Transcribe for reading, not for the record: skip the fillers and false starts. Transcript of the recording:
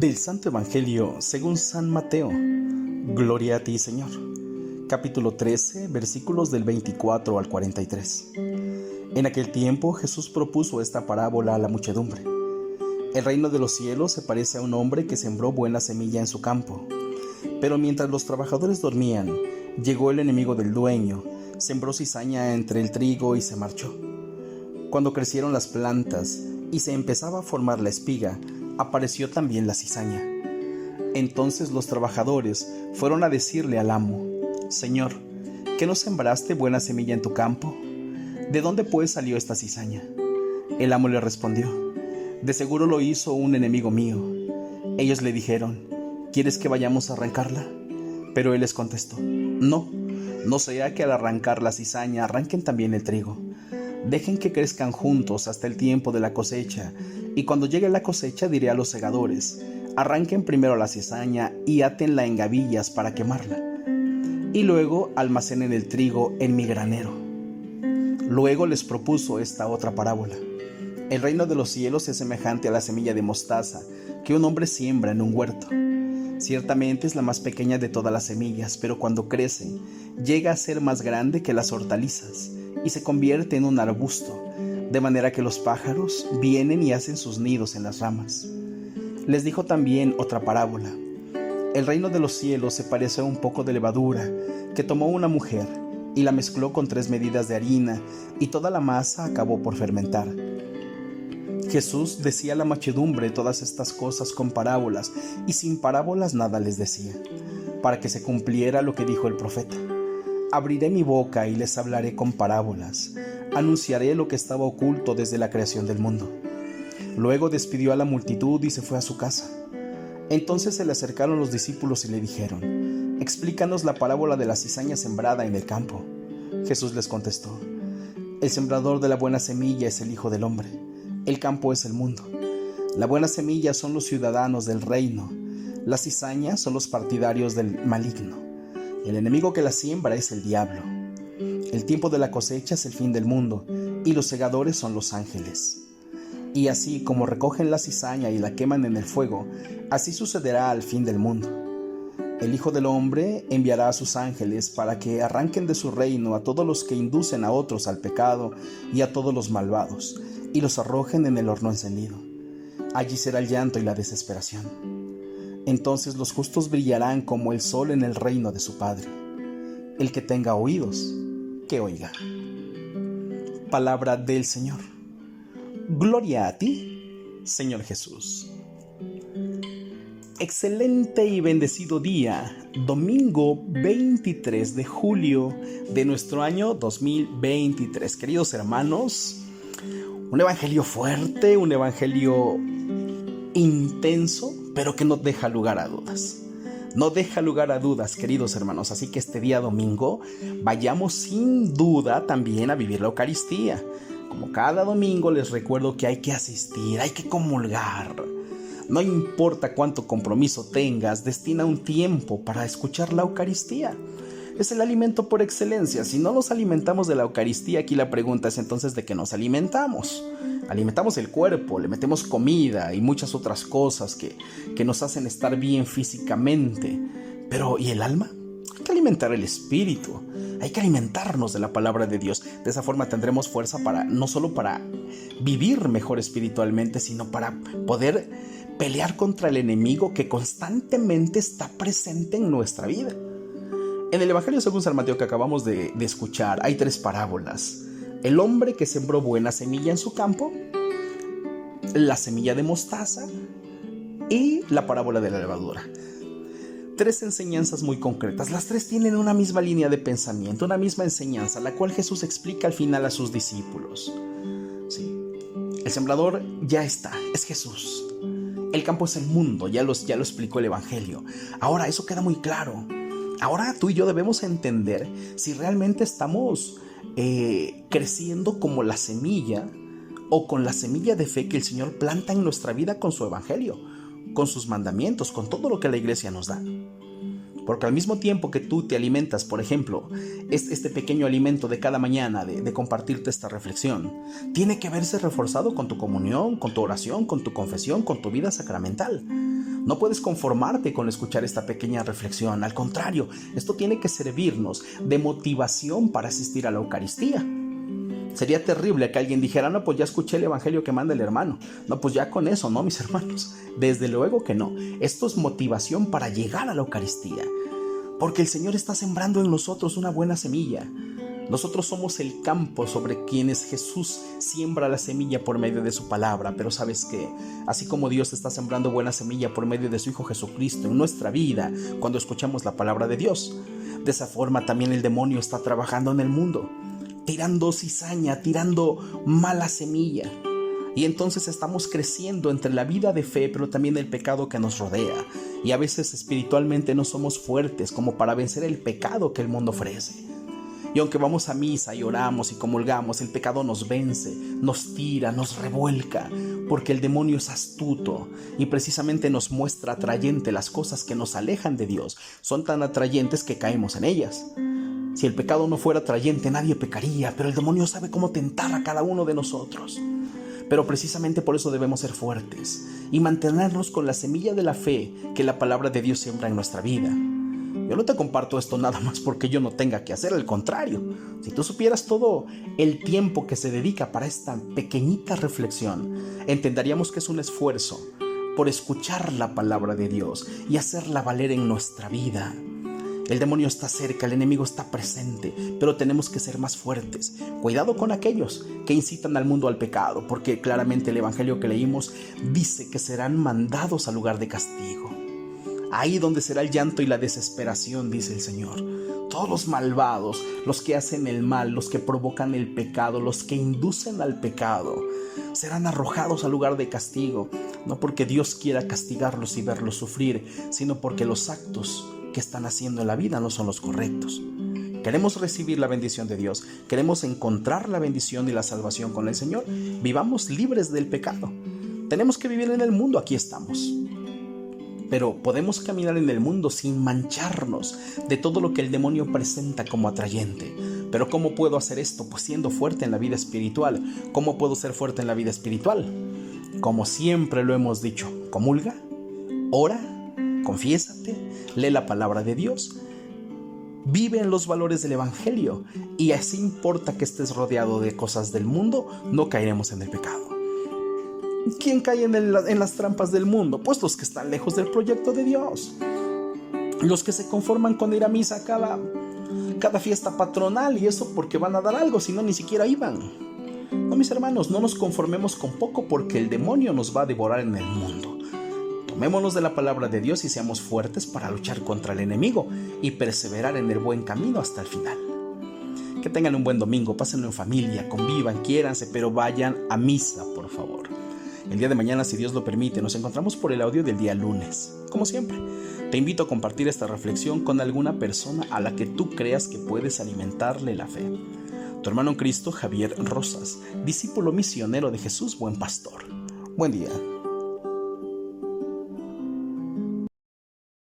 Del Santo Evangelio según San Mateo. Gloria a ti, Señor. Capítulo 13, versículos del 24 al 43. En aquel tiempo Jesús propuso esta parábola a la muchedumbre. El reino de los cielos se parece a un hombre que sembró buena semilla en su campo. Pero mientras los trabajadores dormían, llegó el enemigo del dueño, sembró cizaña entre el trigo y se marchó. Cuando crecieron las plantas y se empezaba a formar la espiga, apareció también la cizaña. Entonces los trabajadores fueron a decirle al amo: Señor, ¿qué no sembraste buena semilla en tu campo? ¿De dónde pues salió esta cizaña? El amo le respondió: de seguro lo hizo un enemigo mío. Ellos le dijeron: ¿quieres que vayamos a arrancarla? Pero él les contestó: no sea que al arrancar la cizaña arranquen también el trigo. Dejen que crezcan juntos hasta el tiempo de la cosecha, y cuando llegue la cosecha diré a los segadores: arranquen primero la cizaña y átenla en gavillas para quemarla, y luego almacenen el trigo en mi granero. Luego les propuso esta otra parábola: el reino de los cielos es semejante a la semilla de mostaza que un hombre siembra en un huerto. Ciertamente es la más pequeña de todas las semillas, pero cuando crece, llega a ser más grande que las hortalizas y se convierte en un arbusto, de manera que los pájaros vienen y hacen sus nidos en las ramas. Les dijo también otra parábola: el reino de los cielos se parece a un poco de levadura que tomó una mujer y la mezcló con 3 medidas de harina, y toda la masa acabó por fermentar. Jesús decía a la muchedumbre todas estas cosas con parábolas, y sin parábolas nada les decía, para que se cumpliera lo que dijo el profeta: abriré mi boca y les hablaré con parábolas, anunciaré lo que estaba oculto desde la creación del mundo. Luego despidió a la multitud y se fue a su casa. Entonces se le acercaron los discípulos y le dijeron: explícanos la parábola de la cizaña sembrada en el campo. Jesús les contestó: el sembrador de la buena semilla es el Hijo del Hombre. El campo es el mundo. La buena semilla son los ciudadanos del reino. La cizaña son los partidarios del maligno. El enemigo que la siembra es el diablo. El tiempo de la cosecha es el fin del mundo, y los segadores son los ángeles. Y así como recogen la cizaña y la queman en el fuego, así sucederá al fin del mundo. El Hijo del Hombre enviará a sus ángeles para que arranquen de su reino a todos los que inducen a otros al pecado y a todos los malvados, y los arrojen en el horno encendido. Allí será el llanto y la desesperación. Entonces los justos brillarán como el sol en el reino de su Padre. El que tenga oídos, que oiga. Palabra del Señor. Gloria a ti, Señor Jesús. Excelente y bendecido día, domingo 23 de julio de nuestro año 2023. Queridos hermanos, un evangelio fuerte, un evangelio intenso, pero que no deja lugar a dudas. No deja lugar a dudas, queridos hermanos. Así que este día domingo vayamos sin duda también a vivir la Eucaristía. Como cada domingo les recuerdo que hay que asistir, hay que comulgar. No importa cuánto compromiso tengas, destina un tiempo para escuchar la Eucaristía. Es el alimento por excelencia. Si no nos alimentamos de la Eucaristía, aquí la pregunta es entonces ¿de qué nos alimentamos? Alimentamos el cuerpo, le metemos comida y muchas otras cosas que nos hacen estar bien físicamente. Pero ¿y el alma? Hay que alimentar el espíritu. Hay que alimentarnos de la palabra de Dios. De esa forma tendremos fuerza para no solo para vivir mejor espiritualmente, sino para poder pelear contra el enemigo que constantemente está presente en nuestra vida. En el Evangelio según San Mateo que acabamos de escuchar hay 3 parábolas: el hombre que sembró buena semilla en su campo, la semilla de mostaza y la parábola de la levadura. 3 enseñanzas muy concretas. Las 3 tienen una misma línea de pensamiento, una misma enseñanza, la cual Jesús explica al final a sus discípulos. Sí. El sembrador ya está, es Jesús. El campo es el mundo, ya lo explicó el Evangelio. Ahora eso queda muy claro. Ahora tú y yo debemos entender si realmente estamos creciendo como la semilla o con la semilla de fe que el Señor planta en nuestra vida con su Evangelio, con sus mandamientos, con todo lo que la iglesia nos da. Porque al mismo tiempo que tú te alimentas, por ejemplo, este pequeño alimento de cada mañana, de compartirte esta reflexión, tiene que verse reforzado con tu comunión, con tu oración, con tu confesión, con tu vida sacramental. No puedes conformarte con escuchar esta pequeña reflexión. Al contrario, esto tiene que servirnos de motivación para asistir a la Eucaristía. Sería terrible que alguien dijera: no, pues ya escuché el evangelio que manda el hermano. No, pues ya con eso, no, mis hermanos. Desde luego que no. Esto es motivación para llegar a la Eucaristía. Porque el Señor está sembrando en nosotros una buena semilla. Nosotros somos el campo sobre quienes Jesús siembra la semilla por medio de su palabra. Pero ¿sabes qué? Así como Dios está sembrando buena semilla por medio de su Hijo Jesucristo en nuestra vida, cuando escuchamos la palabra de Dios, de esa forma también el demonio está trabajando en el mundo, tirando cizaña, tirando mala semilla. Y entonces estamos creciendo entre la vida de fe, pero también el pecado que nos rodea. Y a veces espiritualmente no somos fuertes como para vencer el pecado que el mundo ofrece. Y aunque vamos a misa y oramos y comulgamos, el pecado nos vence, nos tira, nos revuelca, porque el demonio es astuto y precisamente nos muestra atrayente las cosas que nos alejan de Dios. Son tan atrayentes que caemos en ellas. Si el pecado no fuera atrayente, nadie pecaría, pero el demonio sabe cómo tentar a cada uno de nosotros. Pero precisamente por eso debemos ser fuertes y mantenernos con la semilla de la fe que la palabra de Dios siembra en nuestra vida. Yo no te comparto esto nada más porque yo no tenga que hacer, al contrario. Si tú supieras todo el tiempo que se dedica para esta pequeñita reflexión, entenderíamos que es un esfuerzo por escuchar la palabra de Dios y hacerla valer en nuestra vida. El demonio está cerca, el enemigo está presente, pero tenemos que ser más fuertes. Cuidado con aquellos que incitan al mundo al pecado, porque claramente el evangelio que leímos dice que serán mandados al lugar de castigo. Ahí donde será el llanto y la desesperación, dice el Señor. Todos los malvados, los que hacen el mal, los que provocan el pecado, los que inducen al pecado, serán arrojados al lugar de castigo, no porque Dios quiera castigarlos y verlos sufrir, sino porque los actos que están haciendo en la vida no son los correctos. Queremos recibir la bendición de Dios, queremos encontrar la bendición y la salvación con el Señor. Vivamos libres del pecado. Tenemos que vivir en el mundo, aquí estamos. Pero podemos caminar en el mundo sin mancharnos de todo lo que el demonio presenta como atrayente. Pero ¿cómo puedo hacer esto? Pues siendo fuerte en la vida espiritual. ¿Cómo puedo ser fuerte en la vida espiritual? Como siempre lo hemos dicho, comulga, ora, confiésate, lee la palabra de Dios, vive en los valores del evangelio, y así importa que estés rodeado de cosas del mundo, no caeremos en el pecado. ¿Quién cae en las trampas del mundo? Pues los que están lejos del proyecto de Dios, los que se conforman con ir a misa cada fiesta patronal, y eso porque van a dar algo, si no ni siquiera iban. No, mis hermanos, no nos conformemos con poco, porque el demonio nos va a devorar en el mundo. Tomémonos de la palabra de Dios y seamos fuertes para luchar contra el enemigo y perseverar en el buen camino hasta el final. Que tengan un buen domingo, pásenlo en familia, convivan, quiéranse, pero vayan a misa, por favor. El día de mañana, si Dios lo permite, nos encontramos por el audio del día lunes. Como siempre, te invito a compartir esta reflexión con alguna persona a la que tú creas que puedes alimentarle la fe. Tu hermano en Cristo, Javier Rosas, discípulo misionero de Jesús, buen pastor. Buen día.